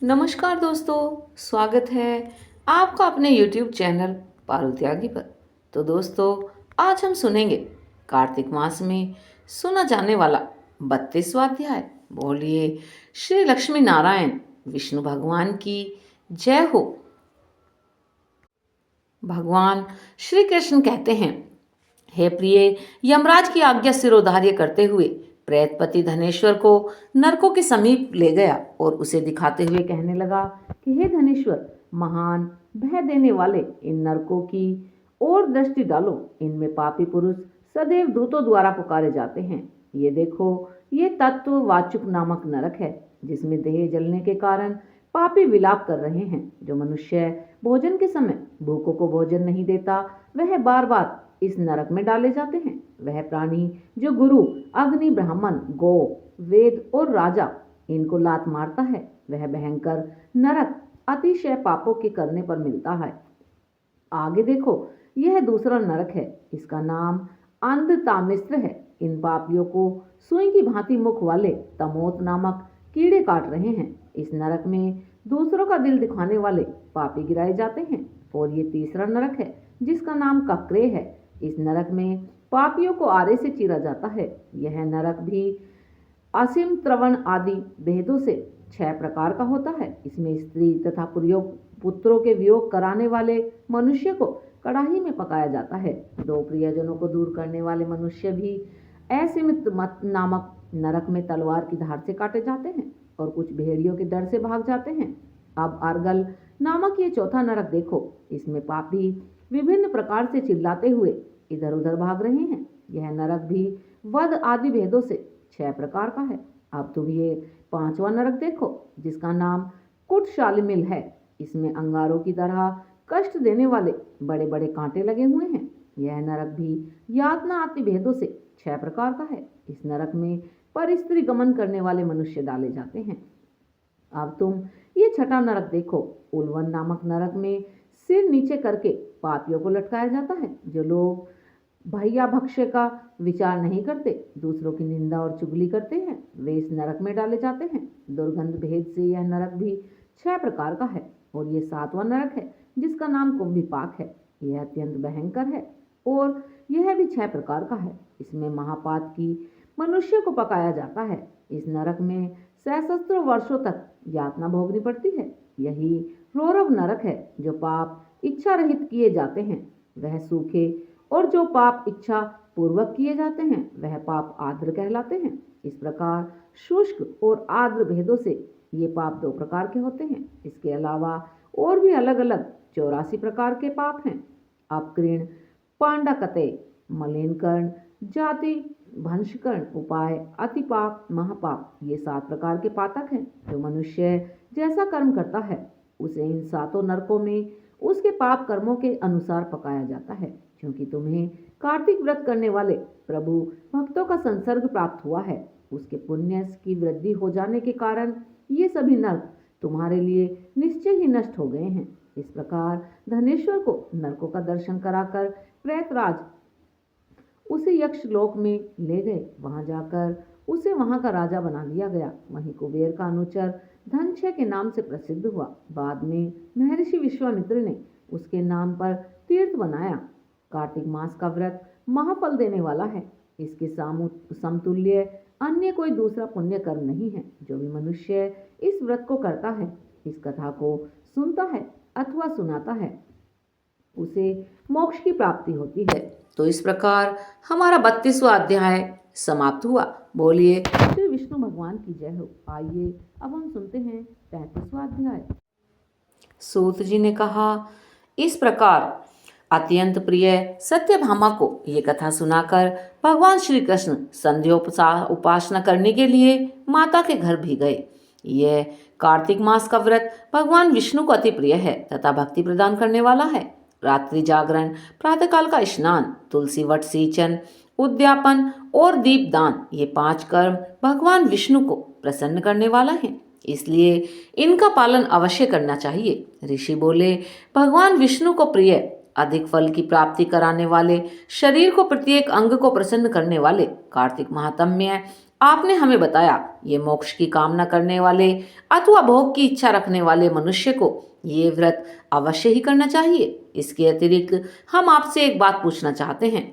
नमस्कार दोस्तों, स्वागत है आपका अपने YouTube चैनल पारुल त्यागी पर। तो दोस्तों, आज हम सुनेंगे कार्तिक मास में सुना जाने वाला 32वां अध्याय। बोलिए श्री लक्ष्मी नारायण विष्णु भगवान की जय हो। भगवान श्री कृष्ण कहते हैं, हे प्रिय, यमराज की आज्ञा सिरोधार्य करते हुए प्रेतपति धनेश्वर को नरकों के समीप ले गया और उसे दिखाते हुए कहने लगा कि हे धनेश्वर, महान भय देने वाले इन नरकों की ओर दृष्टि डालो। इनमें पापी पुरुष सदैव दूतों द्वारा पुकारे जाते हैं। ये देखो, ये तत्व वाचुक नामक नरक है, जिसमें देह जलने के कारण पापी विलाप कर रहे हैं। जो मनुष्य भोजन के समय भूखों को भोजन नहीं देता, वह बार बार इस नरक में डाले जाते हैं। वह प्राणी जो गुरु, अग्नि, ब्राह्मण, गौ, वेद और राजा इनको लात मारता है, वह भयंकर नरक अतिशय पापों के करने पर मिलता है। आगे देखो, यह दूसरा नरक है, इसका नाम अंधतामिस्र है। इन पापियों को सुई की भांति मुख वाले तमोत नामक कीड़े काट रहे हैं। इस नरक में दूसरों का दिल दिखाने वाले पापी गिराए जाते हैं। और ये तीसरा नरक है, जिसका नाम कक्रे है। इस नरक में पापियों को आरे से चीरा जाता है। यह नरक भी असीम त्रवण आदि भेदों से 6 प्रकार का होता है। इसमें स्त्री तथा पुत्रों के वियोग कराने वाले मनुष्य को कड़ाही में पकाया जाता है। 2 प्रियजनों को दूर करने वाले मनुष्य भी असीमित मत नामक नरक में तलवार की धार से काटे जाते हैं और कुछ भेड़ियों के डर से भाग जाते हैं। अब अर्गल नामक ये चौथा नरक देखो, इसमें पापी विभिन्न प्रकार से चिल्लाते हुए इधर उधर भाग रहे हैं। यह नरक भी वध आदि भेदों से 6 प्रकार का है। अब तुम ये 5वां नरक देखो, जिसका नाम कुटशालिमिल है। इसमें अंगारों की तरह कष्ट देने वाले बड़े बड़े कांटे लगे हुए हैं। यह नरक भी यातना आदि भेदों से 6 प्रकार का है। इस नरक में पर स्त्री गमन करने वाले मनुष्य डाले जाते हैं। अब तुम ये 6वां नरक देखो, उल्वन नामक नरक में सिर नीचे करके पापियों को लटकाया जाता है। जो लोग भैया भक्ष्य का विचार नहीं करते, दूसरों की निंदा और चुगली करते हैं, वे इस नरक में डाले जाते हैं। दुर्गंध भेद से यह नरक भी 6 प्रकार का है। और ये 7वां नरक है, जिसका नाम कुंभिपाक है। यह अत्यंत भयंकर है और यह भी 6 प्रकार का है। इसमें महापात की मनुष्य को पकाया जाता है। इस नरक में सहस्त्रों वर्षों तक यातना भोगनी पड़ती है। यही रौरव नरक है। जो पाप इच्छा रहित किए जाते हैं वह सूखे, और जो पाप इच्छा पूर्वक किए जाते हैं वह पाप आर्द्र कहलाते हैं। इस प्रकार शुष्क और आर्द्र भेदों से ये पाप 2 प्रकार के होते हैं। इसके अलावा और भी अलग अलग 84 प्रकार के पाप हैं। अपकृण, पांडाकते, मलिनकर्ण, जाति, भंशकर्ण, उपाय, अतिपाप, महापाप, ये 7 प्रकार के पातक हैं। जो मनुष्य जैसा कर्म करता है, उसे इन 7 नरकों में उसके पाप कर्मों के अनुसार पकाया जाता है। क्योंकि तुम्हें कार्तिक व्रत करने वाले प्रभु भक्तों का संसर्ग प्राप्त हुआ है, उसके पुण्य की वृद्धि हो जाने के कारण ये सभी नरक तुम्हारे लिए निश्चय ही नष्ट हो गए हैं। इस प्रकार धनेश्वर को नरकों का दर्शन कराकर प्रेतराज उसे यक्ष लोक में ले गए। वहां जाकर उसे वहां का राजा बना दिया गया। वहीं कुबेर का अनुचर धनक्षय के नाम से प्रसिद्ध हुआ। बाद में महर्षि विश्वामित्र ने उसके नाम पर तीर्थ बनाया। कार्तिक मास का व्रत महाफल देने वाला है। इसके समतुल्य अन्य कोई दूसरा पुण्य कर्म नहीं है। जो भी मनुष्य इस व्रत को करता है, इस कथा को सुनता है अथवा सुनाता है, उसे मोक्ष की प्राप्ति होती है। तो इस प्रकार हमारा 32वां अध्याय समाप्त हुआ। बोलिए श्री विष्णु भगवान की जय हो। आइए अब हम सुनते हैं 33वां अध्याय। सूत जी ने कहा, इस प्रकार अत्यंत प्रिय सत्यभामा को ये कथा सुनाकर भगवान श्री कृष्ण संध्या उपासना करने के लिए माता के घर भी गए। यह कार्तिक मास का व्रत भगवान विष्णु को अति प्रिय है तथा भक्ति प्रदान करने वाला है। रात्रि जागरण, प्रातःकाल का स्नान, तुलसी वट सिंचन, उद्यापन और दीपदान, ये 5 कर्म भगवान विष्णु को प्रसन्न करने वाला है, इसलिए इनका पालन अवश्य करना चाहिए। ऋषि बोले, भगवान विष्णु को प्रिय, अधिक फल की प्राप्ति कराने वाले, शरीर को प्रत्येक अंग को प्रसन्न करने वाले कार्तिक महात्म्य आपने हमें बताया ये मोक्ष की कामना करने वाले अथवा भोग की इच्छा रखने वाले मनुष्य को ये व्रत अवश्य ही करना चाहिए। इसके अतिरिक्त हम आपसे एक बात पूछना चाहते हैं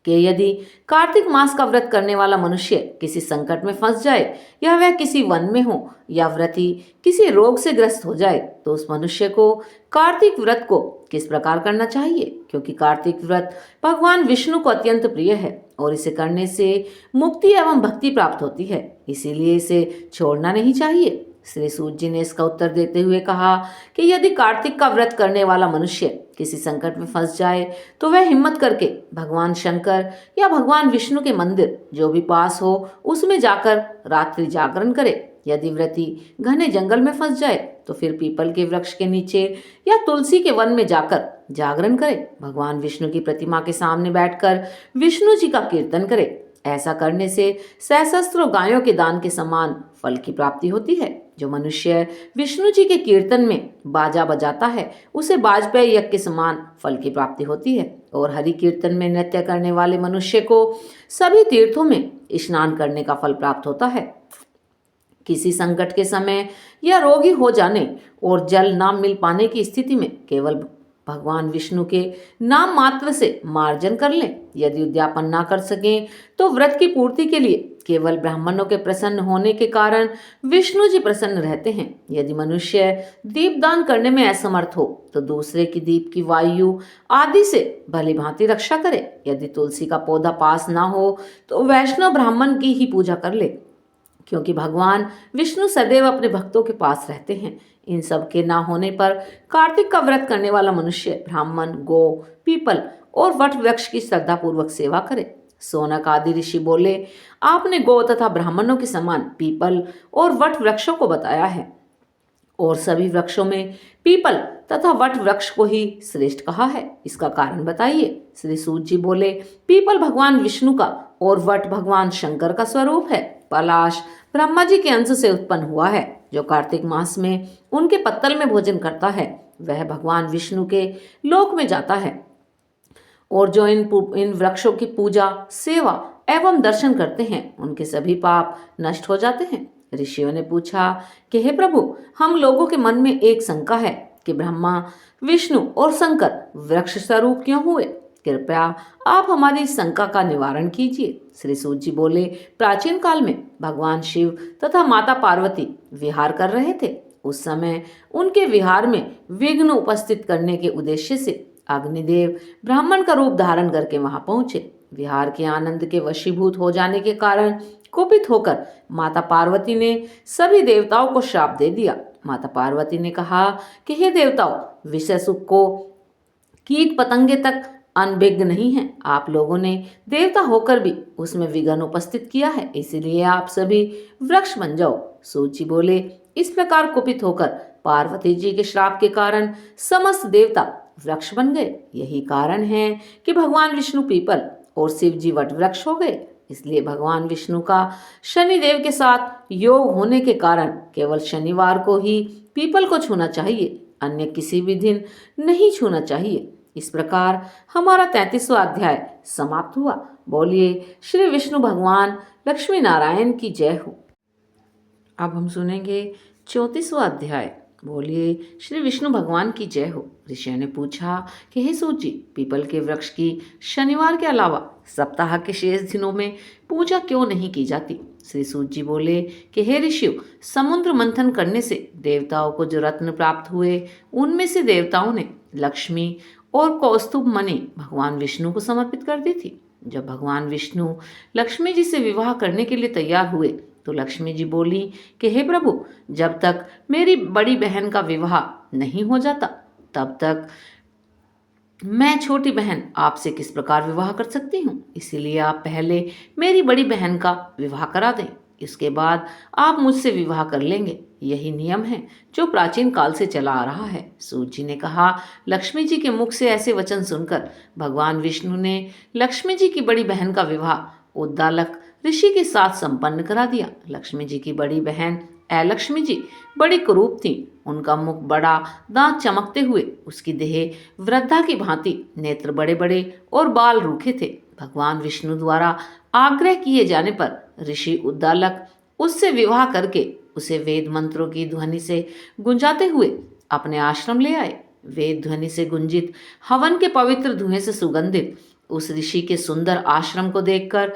कि यदि कार्तिक मास का व्रत करने वाला मनुष्य किसी संकट में फंस जाए या वह किसी वन में हो या व्रती किसी रोग से ग्रस्त हो जाए तो उस मनुष्य को कार्तिक व्रत को किस प्रकार करना चाहिए, क्योंकि कार्तिक व्रत भगवान विष्णु को अत्यंत प्रिय है और इसे करने से मुक्ति एवं भक्ति प्राप्त होती है, इसीलिए इसे छोड़ना नहीं चाहिए। श्री सूत जी ने इसका उत्तर देते हुए कहा कि यदि कार्तिक का व्रत करने वाला मनुष्य किसी संकट में फंस जाए तो वह हिम्मत करके भगवान शंकर या भगवान विष्णु के मंदिर जो भी पास हो उसमें जाकर रात्रि जागरण करे। यदि व्रती घने जंगल में फंस जाए तो फिर पीपल के वृक्ष के नीचे या तुलसी के वन में जाकर जागरण करे। भगवान विष्णु की प्रतिमा के सामने बैठकर विष्णु जी का कीर्तन करे। ऐसा करने से सहस्त्रों गायों के दान के समान फल की प्राप्ति होती है। जो मनुष्य विष्णु जी के कीर्तन में बाजा बजाता है उसे बाजपेय यज्ञ के समान फल की प्राप्ति होती है। और हरि कीर्तन में नृत्य करने वाले मनुष्य को सभी तीर्थों में स्नान करने का फल प्राप्त होता है। किसी संकट के समय या रोगी हो जाने और जल ना मिल पाने की स्थिति में केवल भगवान विष्णु के नाम मात्र से मार्जन कर लें। यदि उद्यापन ना कर सकें तो व्रत की पूर्ति के लिए केवल ब्राह्मणों के प्रसन्न होने के कारण विष्णु जी प्रसन्न रहते हैं। यदि मनुष्य दीपदान करने में असमर्थ हो तो दूसरे की दीप की वायु आदि से भली भांति रक्षा करे। यदि तुलसी का पौधा पास ना हो तो वैष्णव ब्राह्मण की ही पूजा कर ले, क्योंकि भगवान विष्णु सदैव अपने भक्तों के पास रहते हैं। इन सब के ना होने पर कार्तिक का व्रत करने वाला मनुष्य ब्राह्मण, गो, पीपल और वट वृक्ष की श्रद्धा पूर्वक सेवा करे। सोनक आदि ऋषि बोले, आपने गो तथा ब्राह्मणों के समान पीपल और वट वृक्षों को बताया है और सभी वृक्षों में पीपल तथा वट वृक्ष को ही श्रेष्ठ कहा है, इसका कारण बताइए। श्री सूत जी बोले, पीपल भगवान विष्णु का और वट भगवान शंकर का स्वरूप है। पलाश ब्रह्मा जी के अंश से उत्पन्न हुआ है। जो कार्तिक मास में उनके पत्तल में भोजन करता है वह भगवान विष्णु के लोक में जाता है। और जो इन वृक्षों की पूजा, सेवा एवं दर्शन करते हैं उनके सभी पाप नष्ट हो जाते हैं। ऋषियों ने पूछा कि हे प्रभु, हम लोगों के मन में एक शंका है कि ब्रह्मा, विष्णु और शंकर वृक्ष स्वरूप क्यों हुए? कृपया आप हमारी इस शंका का निवारण कीजिए। श्री सूत जी बोले, प्राचीन काल में भगवान शिव तथा माता पार्वती विहार कर रहे थे। उस समय उनके विहार में विघ्न उपस्थित करने के उद्देश्य से अग्निदेव ब्राह्मण का रूप धारण करके वहां पहुंचे। विहार के आनंद के वशीभूत हो जाने के कारण कुपित होकर माता पार्वती ने सभी देवताओं को श्राप दे दिया। माता पार्वती ने कहा कि हे देवताओं, विषय सुख को कीट पतंगे तक अनभिज्ञ नहीं है। आप लोगों ने देवता होकर भी उसमें विघ्न उपस्थित किया है, इसीलिए आप सभी वृक्ष बन जाओ। सूत जी बोले, इस प्रकार कुपित होकर पार्वती जी के श्राप के कारण समस्त देवता वृक्ष बन गए। यही कारण है कि भगवान विष्णु पीपल और शिव जी वट वृक्ष हो गए। इसलिए भगवान विष्णु का शनिदेव के साथ योग होने के कारण केवल शनिवार को ही पीपल को छूना चाहिए, अन्य किसी भी दिन नहीं छूना चाहिए। इस प्रकार हमारा 33वां अध्याय समाप्त हुआ। बोलिए श्री विष्णु भगवान लक्ष्मी नारायण की जय हो। अब हम सुनेंगे 34वां अध्याय। बोलिए श्री विष्णु भगवान की जय हो। ऋषियों ने पूछा कि हे सूत जी, पीपल के वृक्ष की शनिवार के अलावा सप्ताह के शेष दिनों में पूजा क्यों नहीं की जाती? श्री सूत जी बोले कि हे ऋषियों, समुद्र मंथन करने से देवताओं को जो रत्न प्राप्त हुए उनमें से देवताओं ने लक्ष्मी और कौस्तुभ मणि भगवान विष्णु को समर्पित कर दी थी। जब भगवान विष्णु लक्ष्मी जी से विवाह करने के लिए तैयार हुए तो लक्ष्मी जी बोली कि हे प्रभु, जब तक मेरी बड़ी बहन का विवाह नहीं हो जाता तब तक मैं छोटी बहन आपसे किस प्रकार विवाह कर सकती हूँ, इसीलिए आप पहले मेरी बड़ी बहन का विवाह करा दें, इसके बाद आप मुझसे विवाह कर लेंगे। यही नियम है जो प्राचीन काल से चला आ रहा है। सूत जी ने कहा, लक्ष्मी जी के मुख से ऐसे वचन सुनकर भगवान विष्णु ने लक्ष्मी जी की बड़ी बहन का विवाह उद्दालक ऋषि के साथ संपन्न करा दिया। लक्ष्मी जी की बड़ी बहन लक्ष्मी जी बड़ी कुरूप थी। उनका मुख बड़ा, दांत चमकते हुए, उसकी देह वृद्धा की भांति, नेत्र बड़े बड़े और बाल रूखे थे। भगवान विष्णु द्वारा आग्रह किए जाने पर ऋषि उद्दालक उससे विवाह करके उसे वेद मंत्रों की ध्वनि से गुंजाते हुए अपने आश्रम ले आए। वेद ध्वनि से गुंजित हवन के पवित्र धुएं से सुगंधित उस ऋषि के सुंदर आश्रम को देखकर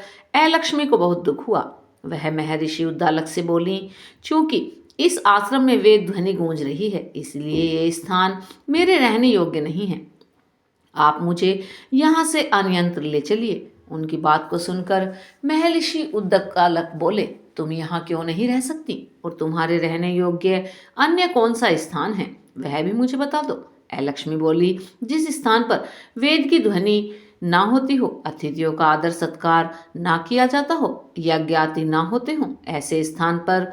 लक्ष्मी को बहुत दुख हुआ। वह महर्षि उद्दालक से बोली, चूंकि इस आश्रम में वेद ध्वनि गूंज रही है, इसलिए ये स्थान मेरे रहने योग्य नहीं है। आप मुझे यहाँ से अन्यंत्र ले चलिए। उनकी बात को सुनकर महर्षि उद्दालक बोले, तुम यहाँ क्यों नहीं रह सकती और तुम्हारे रहने योग्य अन्य कौन सा स्थान है, वह भी मुझे बता दो। लक्ष्मी बोली, जिस स्थान पर वेद की ध्वनि ना होती हो, अतिथियों का आदर सत्कार ना किया जाता हो, यज्ञ आदि ना होते हो, ऐसे स्थान पर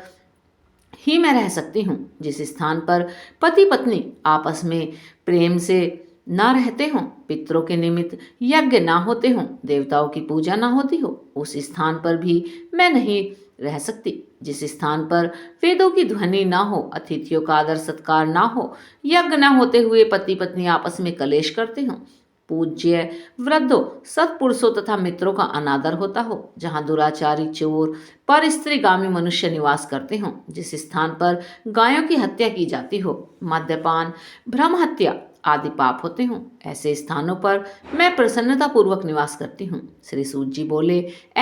ही मैं रह सकती हूँ। जिस स्थान पर पति पत्नी आपस में प्रेम से ना रहते हों, पितरों के निमित्त यज्ञ ना होते हों, देवताओं की पूजा ना होती हो, उस स्थान पर भी मैं नहीं रह सकती। जिस स्थान पर वेदों की ध्वनि ना हो, अतिथियों का आदर सत्कार ना हो, यज्ञ ना होते हुए पति पत्नी आपस में कलेश करते हों, पूज्य वृद्धों सत्पुरुषों तथा मित्रों का अनादर होता हो, जहाँ दुराचारी चोर पर स्त्रीगामी मनुष्य निवास करते हों, जिस स्थान पर गायों की हत्या की जाती हो, मद्यपान भ्रम हत्या आदि पाप होते हों, ऐसे स्थानों पर मैं प्रसन्नता पूर्वक निवास करती हूँ। श्री सूत जी बोले,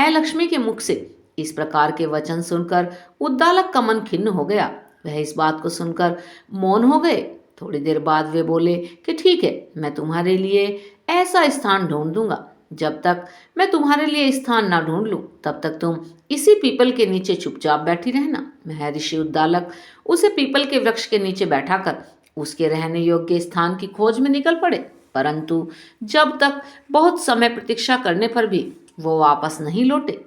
लक्ष्मी के मुख से इस प्रकार के वचन सुनकर उद्दालक का मन खिन्न हो गया। वह इस बात को सुनकर मौन हो गए। थोड़ी देर बाद वे बोले कि ठीक है, मैं तुम्हारे लिए ऐसा स्थान ढूंढ दूंगा। जब तक मैं तुम्हारे लिए स्थान ना ढूंढ लूं, तब तक तुम इसी पीपल के नीचे चुपचाप बैठी रहना। महर्षि उद्दालक उसे पीपल के वृक्ष के नीचे बैठाकर उसके रहने योग्य स्थान की खोज में निकल पड़े, परंतु जब तक बहुत समय प्रतीक्षा करने पर भी वो वापस नहीं लौटे,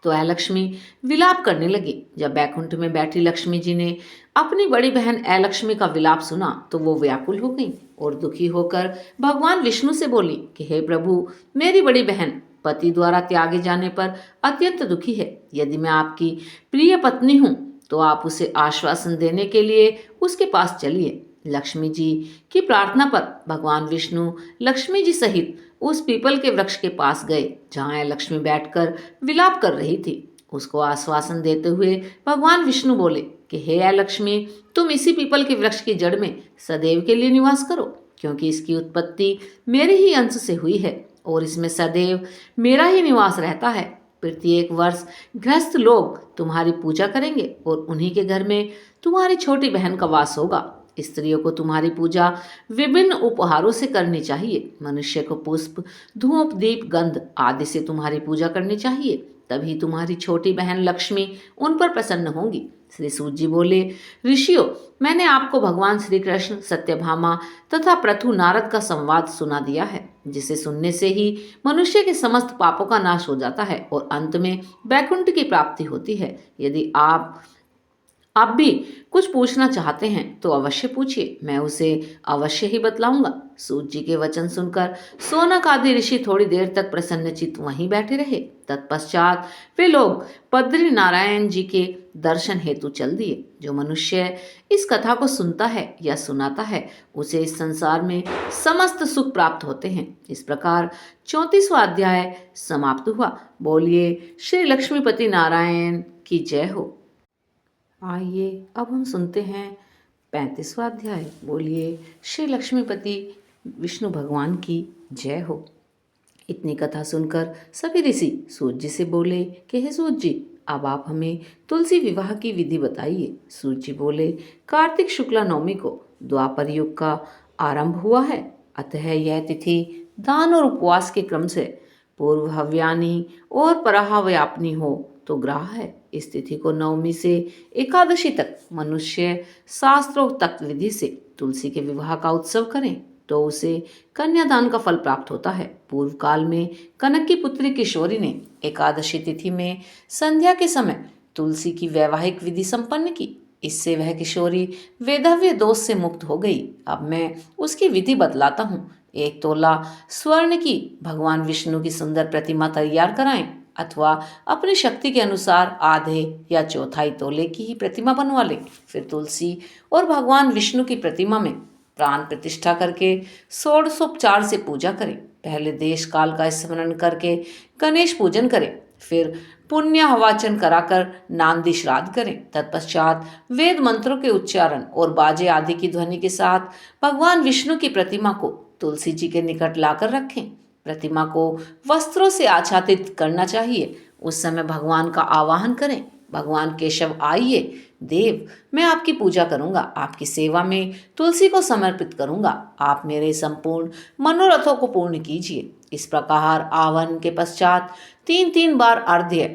तो लक्ष्मी विलाप करने लगी। जब बैकुंठ में बैठी लक्ष्मी जी ने अपनी बड़ी बहन लक्ष्मी का विलाप सुना, तो वो व्याकुल हो गई और दुखी होकर भगवान विष्णु से बोली कि हे प्रभु, मेरी बड़ी बहन पति द्वारा त्यागे जाने पर अत्यंत दुखी है। यदि मैं आपकी प्रिय पत्नी हूँ, तो आप उसे आश्वासन देने के लिए उसके पास चलिए। लक्ष्मी जी की प्रार्थना पर भगवान विष्णु लक्ष्मी जी सहित उस पीपल के वृक्ष के पास गए, जहाँ लक्ष्मी बैठकर विलाप कर रही थी। उसको आश्वासन देते हुए भगवान विष्णु बोले कि हे लक्ष्मी, तुम इसी पीपल के वृक्ष की जड़ में सदैव के लिए निवास करो, क्योंकि इसकी उत्पत्ति मेरे ही अंश से हुई है और इसमें सदैव मेरा ही निवास रहता है। प्रत्येक वर्ष गृहस्थ लोग तुम्हारी पूजा करेंगे और उन्हीं के घर में तुम्हारी छोटी बहन का वास होगा। स्त्रियों को तुम्हारी पूजा विभिन्न उपहारों से करनी चाहिए। मनुष्य को पुष्प, धूप, दीप, गंध आदि से तुम्हारी पूजा करनी चाहिए, तभी तुम्हारी छोटी बहन लक्ष्मी उन पर प्रसन्न होंगी। श्री सूत जी बोले, ऋषियों, मैंने आपको भगवान श्री कृष्ण, सत्यभामा तथा पृथु नारद का संवाद सुना दिया है, जिसे सुनने से ही मनुष्य के समस्त पापों का नाश हो जाता है और अंत में वैकुंठ की प्राप्ति होती है। यदि आप भी कुछ पूछना चाहते हैं तो अवश्य पूछिए, मैं उसे अवश्य ही बतलाऊंगा। सूत जी के वचन सुनकर सोनक आदि ऋषि थोड़ी देर तक प्रसन्नचित्त वहीं बैठे रहे। तत्पश्चात वे लोग बद्री नारायण जी के दर्शन हेतु चल दिए। जो मनुष्य इस कथा को सुनता है या सुनाता है, उसे इस संसार में समस्त सुख प्राप्त होते हैं। इस प्रकार 34वां अध्याय समाप्त हुआ। बोलिए श्री लक्ष्मीपति नारायण की जय हो। आइए अब हम सुनते हैं 35वां अध्याय। बोलिए श्री लक्ष्मीपति विष्णु भगवान की जय हो। इतनी कथा सुनकर सभी ऋषि सूत जी से बोले कि हे सूत जी, अब आप हमें तुलसी विवाह की विधि बताइए। सूत जी बोले, कार्तिक शुक्ला नवमी को द्वापर युग का आरंभ हुआ है, अतः यह तिथि दान और उपवास के क्रम से पूर्व हव्यानी और पराहव्यापनी हो तो ग्राह है। इस तिथि को नवमी से एकादशी तक मनुष्य शास्त्रोक्त विधि से तुलसी के विवाह का उत्सव करें तो उसे कन्यादान का फल प्राप्त होता है। पूर्व काल में कनक की पुत्री किशोरी ने एकादशी तिथि में संध्या के समय तुलसी की वैवाहिक विधि संपन्न की। इससे वह किशोरी वेदव्य दोष से मुक्त हो गई। अब मैं उसकी विधि बतलाता हूँ। 1 तोला स्वर्ण की भगवान विष्णु की सुंदर प्रतिमा तैयार कराएं, अथवा अपनी शक्ति के अनुसार आधे या चौथाई तोले की ही प्रतिमा बनवा लें। फिर तुलसी और भगवान विष्णु की प्रतिमा में प्राण प्रतिष्ठा करके षोडशोपचार से पूजा करें। पहले देश काल का स्मरण करके गणेश पूजन करें, फिर पुण्य हवाचन कराकर नांदी श्राद्ध करें। तत्पश्चात वेद मंत्रों के उच्चारण और बाजे आदि की ध्वनि के साथ भगवान विष्णु की प्रतिमा को तुलसी जी के निकट लाकर रखें। प्रतिमा को वस्त्रों से आच्छादित करना चाहिए। उस समय भगवान का आवाहन करें, भगवान केशव आइए देव, मैं आपकी पूजा करूंगा, आपकी सेवा में तुलसी को समर्पित करूंगा, आप मेरे संपूर्ण मनोरथों को पूर्ण कीजिए। इस प्रकार आह्वान के पश्चात 3 बार अर्घ्य,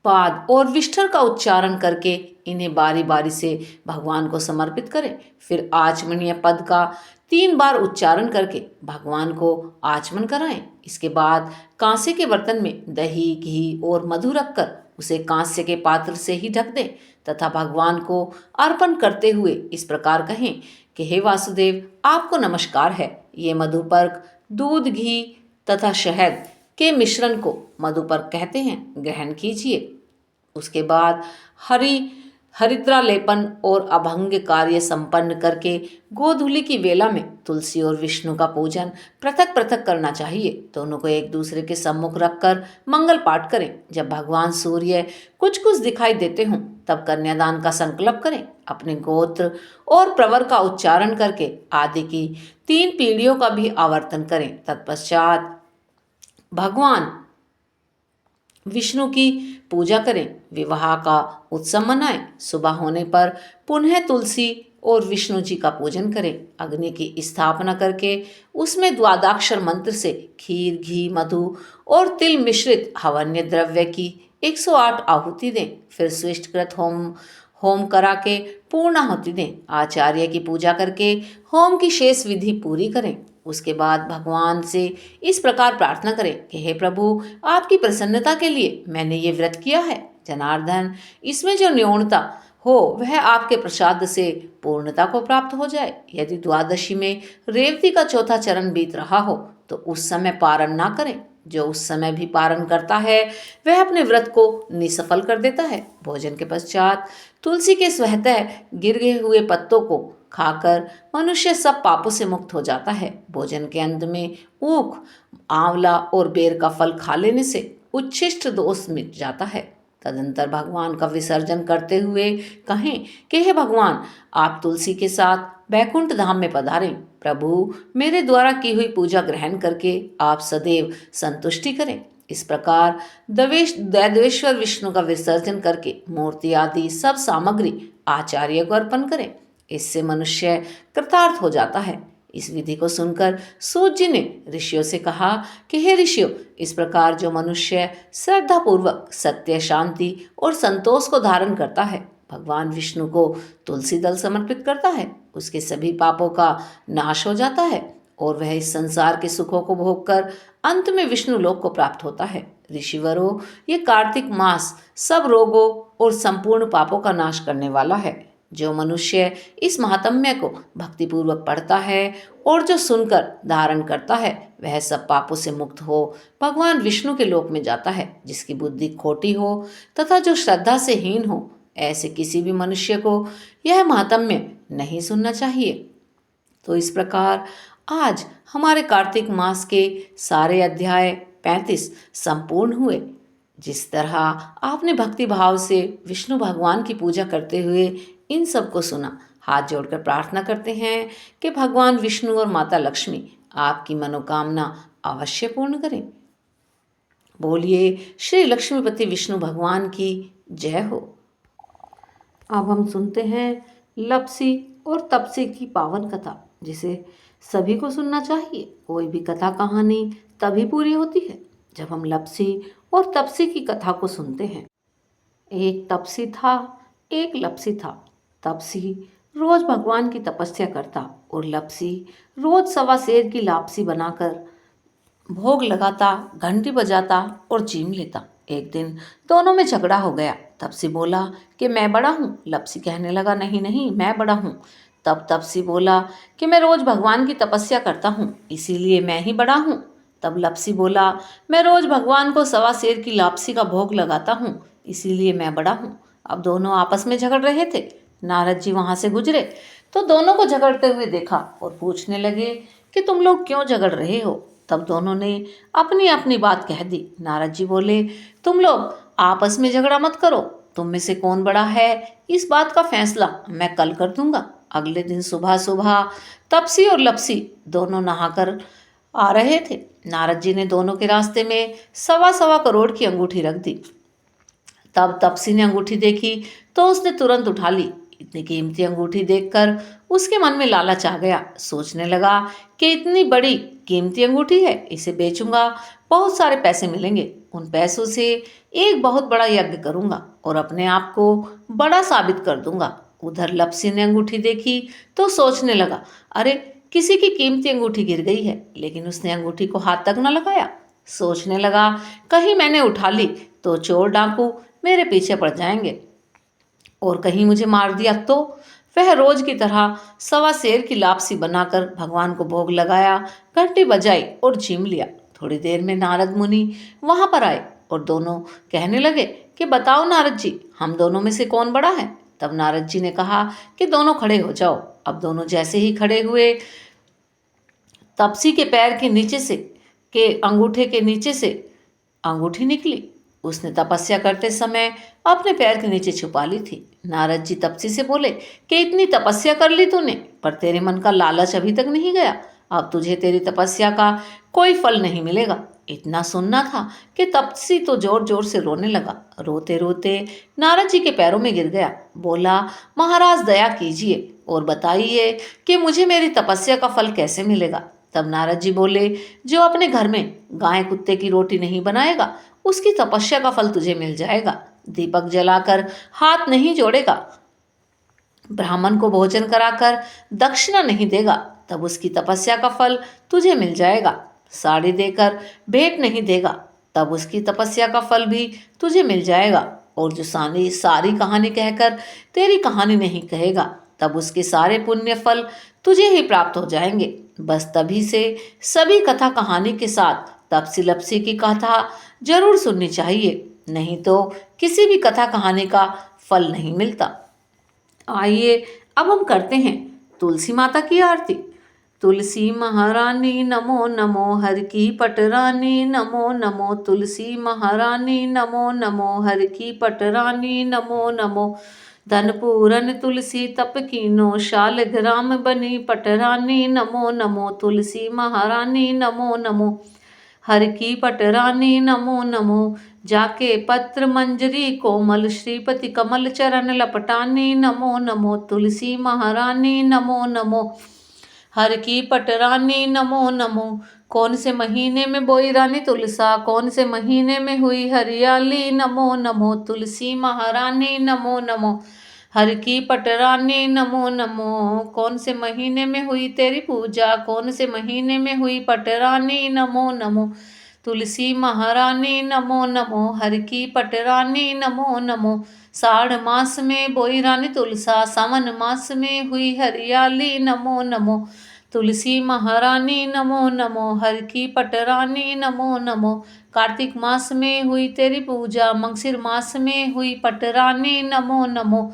पाद और विष्ठर का उच्चारण करके इन्हें बारी बारी से भगवान को समर्पित करें। फिर आचमनीय पद का 3 बार उच्चारण करके भगवान को आचमन कराएं। इसके बाद कांसे के बर्तन में दही, घी और मधु रखकर उसे कांस्य के पात्र से ही ढक दें तथा भगवान को अर्पण करते हुए इस प्रकार कहें कि हे वासुदेव, आपको नमस्कार है। ये मधुपर्क दूध, घी तथा शहद के मिश्रण को मधुपर्क कहते हैं, ग्रहण कीजिए। उसके बाद हरिद्रा लेपन और अभंग कार्य संपन्न करके गोधूलि की वेला में तुलसी और विष्णु का पूजन पृथक पृथक करना चाहिए। दोनों को एक दूसरे के सम्मुख रखकर मंगल पाठ करें। जब भगवान सूर्य कुछ कुछ दिखाई देते हों तब कन्यादान का संकल्प करें। अपने गोत्र और प्रवर का उच्चारण करके आदि की 3 पीढ़ियों का भी आवर्तन करें। तत्पश्चात भगवान विष्णु की पूजा करें, विवाह का उत्सव मनाएं। सुबह होने पर पुनः तुलसी और विष्णु जी का पूजन करें। अग्नि की स्थापना करके उसमें द्वादशाक्षर मंत्र से खीर, घी, मधु और तिल मिश्रित हवन्य द्रव्य की 108 आहुति दें। फिर स्विष्टकृत होम करा के पूर्ण आहुति दें। आचार्य की पूजा करके होम की शेष विधि पूरी करें। उसके बाद भगवान से इस प्रकार प्रार्थना करें कि हे प्रभु, आपकी प्रसन्नता के लिए मैंने ये व्रत किया है। जनार्दन, इसमें जो न्यूनता हो वह आपके प्रसाद से पूर्णता को प्राप्त हो जाए। यदि द्वादशी में रेवती का चौथा चरण बीत रहा हो तो उस समय पारण ना करें। जो उस समय भी पारण करता है वह अपने व्रत को निसफल कर देता है। भोजन के पश्चात तुलसी के स्वतः गिरे हुए पत्तों को खाकर मनुष्य सब पापों से मुक्त हो जाता है। भोजन के अंत में ऊख, आंवला और बेर का फल खा लेने से उच्छिष्ट दोष मिट जाता है। तदंतर भगवान का विसर्जन करते हुए कहें कि हे भगवान, आप तुलसी के साथ बैकुंठ धाम में पधारें। प्रभु, मेरे द्वारा की हुई पूजा ग्रहण करके आप सदैव संतुष्टि करें। इस प्रकार दैवेश्वर विष्णु का विसर्जन करके मूर्ति आदि सब सामग्री आचार्य को अर्पण करें। इससे मनुष्य कृतार्थ हो जाता है। इस विधि को सुनकर सूत जी ने ऋषियों से कहा कि हे ऋषियों, इस प्रकार जो मनुष्य श्रद्धापूर्वक सत्य, शांति और संतोष को धारण करता है, भगवान विष्णु को तुलसी दल समर्पित करता है, उसके सभी पापों का नाश हो जाता है और वह इस संसार के सुखों को भोगकर अंत में विष्णु लोक को प्राप्त होता है। ऋषिवरों, ये कार्तिक मास सब रोगों और संपूर्ण पापों का नाश करने वाला है। जो मनुष्य इस महात्म्य को भक्तिपूर्वक पढ़ता है और जो सुनकर धारण करता है वह सब पापों से मुक्त हो भगवान विष्णु के लोक में जाता है। जिसकी बुद्धि खोटी हो तथा जो श्रद्धा से हीन हो, ऐसे किसी भी मनुष्य को यह महात्म्य नहीं सुनना चाहिए। तो इस प्रकार आज हमारे कार्तिक मास के सारे अध्याय 35 संपूर्ण हुए। जिस तरह आपने भक्ति भाव से विष्णु भगवान की पूजा करते हुए इन सब को सुना, हाथ जोड़कर प्रार्थना करते हैं कि भगवान विष्णु और माता लक्ष्मी आपकी मनोकामना अवश्य पूर्ण करें। बोलिए श्री लक्ष्मीपति विष्णु भगवान की जय हो। अब हम सुनते हैं लपसी और तपसी की पावन कथा, जिसे सभी को सुनना चाहिए। कोई भी कथा कहानी तभी पूरी होती है जब हम लपसी और तपसी की कथा को सुनते हैं। एक तपसी था, एक लपसी था। तपसी रोज भगवान की तपस्या करता और लपसी रोज सवा सेर की लापसी बनाकर भोग लगाता, घंटी बजाता और चीम लेता। एक दिन दोनों में झगड़ा हो गया। तपसी बोला कि मैं बड़ा हूँ। लपसी कहने लगा नहीं नहीं, मैं बड़ा हूँ। तब तपसी बोला कि मैं रोज भगवान की तपस्या करता हूँ, इसीलिए मैं ही बड़ा हूँ। तब लपसी बोला मैं रोज भगवान को सवा सेर की लापसी का भोग लगाता हूँ, इसीलिए मैं बड़ा हूँ। अब दोनों आपस में झगड़ रहे थे। नारद जी वहाँ से गुजरे तो दोनों को झगड़ते हुए देखा और पूछने लगे कि तुम लोग क्यों झगड़ रहे हो। तब दोनों ने अपनी अपनी बात कह दी। नारद जी बोले, तुम लोग आपस में झगड़ा मत करो, तुम में से कौन बड़ा है इस बात का फैसला मैं कल कर दूंगा। अगले दिन सुबह सुबह तपसी और लपसी दोनों नहाकर आ रहे थे। नारद जी ने दोनों के रास्ते में 1.25 करोड़ की अंगूठी रख दी। तब तपसी ने अंगूठी देखी तो उसने तुरंत उठा ली। इतनी कीमती अंगूठी देखकर उसके मन में लालच आ गया। सोचने लगा कि इतनी बड़ी कीमती अंगूठी है, इसे बेचूंगा, बहुत सारे पैसे मिलेंगे। उन पैसों से एक बहुत बड़ा यज्ञ करूंगा और अपने आप को बड़ा साबित कर दूंगा। उधर लपसी ने अंगूठी देखी तो सोचने लगा, अरे किसी की कीमती अंगूठी गिर गई है, लेकिन उसने अंगूठी को हाथ तक न लगाया। सोचने लगा, कहीं मैंने उठा ली तो चोर डाकू मेरे पीछे पड़ जाएंगे और कहीं मुझे मार दिया तो। वह रोज की तरह 1.25 सेर की लापसी बनाकर भगवान को भोग लगाया, घंटी बजाई और झीम लिया। थोड़ी देर में नारद मुनि वहां पर आए और दोनों कहने लगे कि बताओ नारद जी, हम दोनों में से कौन बड़ा है। तब नारद जी ने कहा कि दोनों खड़े हो जाओ। अब दोनों जैसे ही खड़े हुए, तपसी के पैर के नीचे से के अंगूठे के नीचे से अंगूठी निकली। उसने तपस्या करते समय अपने पैर के नीचे छुपा ली थी। नारद जी तपसी से बोले कि इतनी तपस्या कर ली तूने, पर तेरे मन का लालच अभी तक नहीं गया। अब तुझे तेरी तपस्या का कोई फल नहीं मिलेगा। इतना सुनना था कि तपसी तो जोर जोर से रोने लगा। रोते रोते नारद जी के पैरों में गिर गया। बोला, महाराज दया कीजिए और बताइए कि मुझे मेरी तपस्या का फल कैसे मिलेगा। तब नारद जी बोले, जो अपने घर में गाय कुत्ते की रोटी नहीं बनाएगा उसकी तपस्या का फल तुझे मिल जाएगा। दीपक जलाकर हाथ नहीं जोड़ेगा, ब्राह्मण को भोजन कराकर दक्षिणा नहीं देगा, तब उसकी तपस्या का फल तुझे मिल जाएगा। साड़ी देकर भेंट नहीं देगा, तब उसकी तपस्या का फल भी तुझे मिल जाएगा। और जो सारी कहानी कहकर तेरी कहानी नहीं कहेगा, तब उसके सारे पुण्य फल तुझे ही प्राप्त हो जाएंगे। बस तभी से सभी कथा कहानी के साथ तपसी लपसी की कथा जरूर सुननी चाहिए, नहीं तो किसी भी कथा कहानी का फल नहीं मिलता। आइए अब हम करते हैं तुलसी माता की आरती। तुलसी महारानी नमो नमो, हर की पटरानी नमो नमो। तुलसी महारानी नमो नमो, हर की पटरानी नमो नमो। धन पूरन तुलसी तप कीनो, शाल ग्राम बनी पटरानी नमो नमो। तुलसी महारानी नमो नमो, हर की पटरानी नमो नमो। जाके पत्र मंजरी कोमल, श्रीपति कमल चरण लपटानी नमो नमो। तुलसी महारानी नमो नमो, हर की पटरानी नमो नमो। कौन से महीने में बोई रानी तुलसा, कौन से महीने में हुई हरियाली नमो नमो। तुलसी महारानी नमो नमो, हर की पटरानी नमो नमो। कौन से महीने में हुई तेरी पूजा, कौन से महीने में हुई पटरानी नमो नमो। तुलसी महारानी नमो नमो, हर की पटरानी नमो नमो। साढ़ मास में बोई रानी तुलसा, सावन मास में हुई हरियाली नमो नमो। तुलसी महारानी नमो नमो, हर की पटरानी नमो नमो। कार्तिक मास में हुई तेरी पूजा, मंगसिर मास में हुई पटरानी नमो नमो।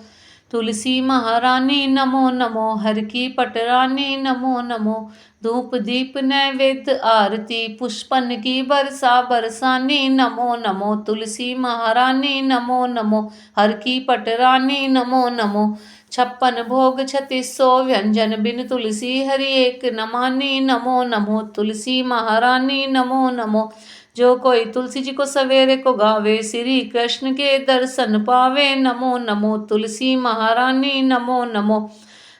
तुलसी महारानी नमो नमो, हर की पटरानी नमो नमो। धूप दीप नैवेद्य आरती, पुष्पन की बरसा बरसानी नमो नमो। तुलसी महारानी नमो नमो, हर की पटरानी नमो नमो। 56 भोग 3600 व्यंजन, बिन तुलसी हरि एक न मानी नमो नमो। तुलसी महारानी नमो नमो। जो कोई तुलसी जी को सवेरे को गावे, श्री कृष्ण के दर्शन पावे नमो नमो। तुलसी महारानी नमो नमो,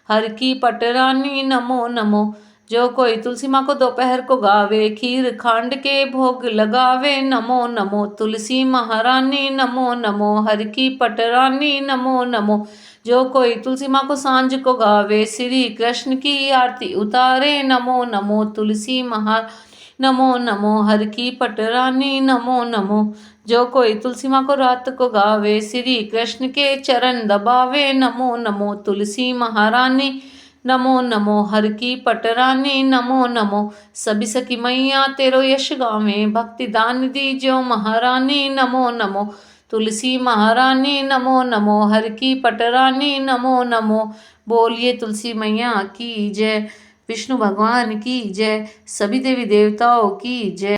हर की पटरानी नमो नमो। जो कोई तुलसी माँ को दोपहर को गावे, खीर खांड के भोग लगावे नमो नमो। तुलसी महारानी नमो नमो, हर की पटरानी नमो नमो। जो कोई तुलसी माँ को सांझ को गावे, श्री कृष्ण की आरती उतारे नमो नमो। तुलसी महारानी नमो नमो, हर की पटरानी नमो नमो। जो कोई तुलसी माँ को रात को गावे, श्री कृष्ण के चरण दबावे नमो नमो। तुलसी महारानी नमो नमो, हर की पटरानी नमो नमो। सभी सखी मैया तेरो यश गावे, भक्ति दान दी जो महारानी नमो नमो। तुलसी महारानी नमो नमो, हर की पटरानी नमो नमो। बोलिए तुलसी मैया की जय। विष्णु भगवान की जय, सभी देवी देवताओं की जय।